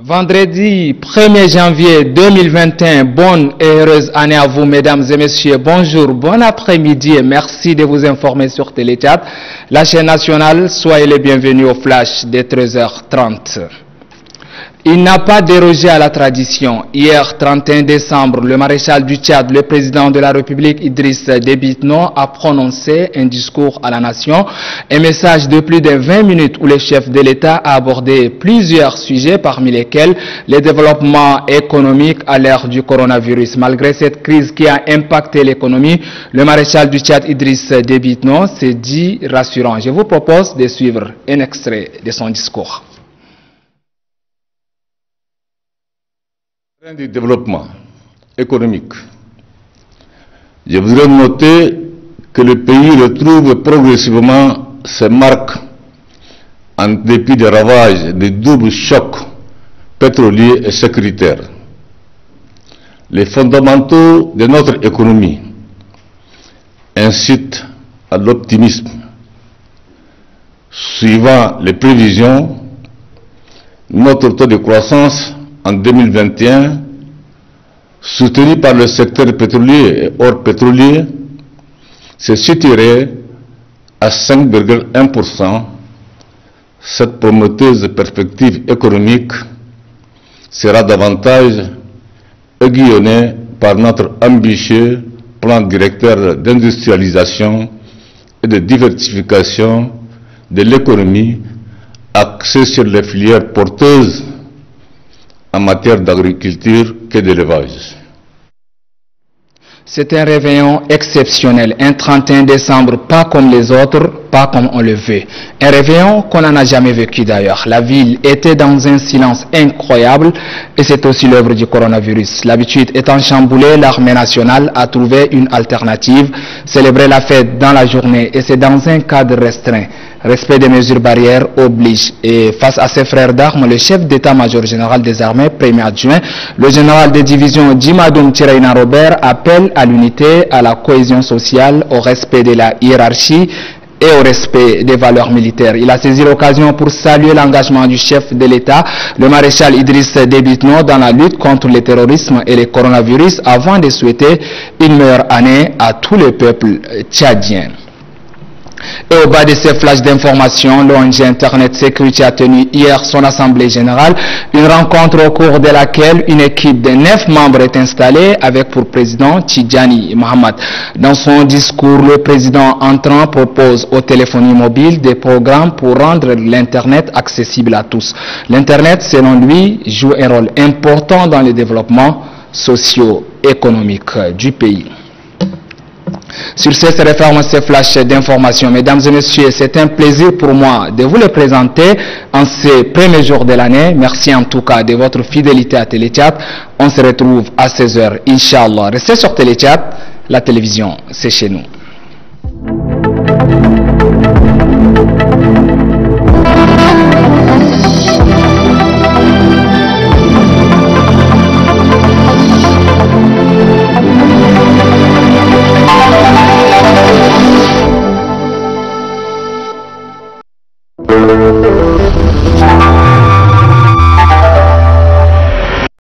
Vendredi 1er janvier 2021, bonne et heureuse année à vous mesdames et messieurs. Bonjour, bon après-midi et merci de vous informer sur Téléthéâtre, la chaîne nationale. Soyez les bienvenus au flash des 13h30. Il n'a pas dérogé à la tradition. Hier, 31 décembre, le maréchal du Tchad, le président de la République Idriss Déby Itno, a prononcé un discours à la nation, un message de plus de 20 minutes où le chef de l'État a abordé plusieurs sujets, parmi lesquels les développements économiques à l'ère du coronavirus. Malgré cette crise qui a impacté l'économie, le maréchal du Tchad Idriss Déby Itno s'est dit rassurant. Je vous propose de suivre un extrait de son discours. Du développement économique, je voudrais noter que le pays retrouve progressivement ses marques en dépit des ravages des doubles chocs pétroliers et sécuritaires. Les fondamentaux de notre économie incitent à l'optimisme. Suivant les prévisions, notre taux de croissance en 2021, soutenu par le secteur pétrolier et hors pétrolier, se situerait à 5,1%. Cette prometteuse perspective économique sera davantage aiguillonnée par notre ambitieux plan directeur d'industrialisation et de diversification de l'économie axé sur les filières porteuses en matière d'agriculture que d'élevage. C'est un réveillon exceptionnel, un 31 décembre, pas comme les autres, pas comme on le veut. Un réveillon qu'on n'en a jamais vécu d'ailleurs. La ville était dans un silence incroyable et c'est aussi l'œuvre du coronavirus. L'habitude étant chamboulée, l'armée nationale a trouvé une alternative, célébrer la fête dans la journée et c'est dans un cadre restreint. Respect des mesures barrières oblige. Et face à ses frères d'armes, le chef d'état-major général des armées, premier adjoint, le général de division Djimadoum Tiraina Robert, appelle à l'unité, à la cohésion sociale, au respect de la hiérarchie et au respect des valeurs militaires. Il a saisi l'occasion pour saluer l'engagement du chef de l'État, le maréchal Idriss Déby Itno, dans la lutte contre le terrorisme et le coronavirus, avant de souhaiter une meilleure année à tout le peuple tchadien. Et au bas de ces flashs d'information, l'ONG Internet Security a tenu hier son assemblée générale, une rencontre au cours de laquelle une équipe de 9 membres est installée avec pour président Tidjani Mohamed. Dans son discours, le président entrant propose aux téléphonie mobiles des programmes pour rendre l'Internet accessible à tous. L'Internet, selon lui, joue un rôle important dans le développement socio-économique du pays. Sur ces références, ces flashs d'information, mesdames et messieurs, c'est un plaisir pour moi de vous les présenter en ces premiers jours de l'année. Merci en tout cas de votre fidélité à Téléthéâtre. On se retrouve à 16h, Inch'Allah. Restez sur Téléthéâtre, la télévision, c'est chez nous.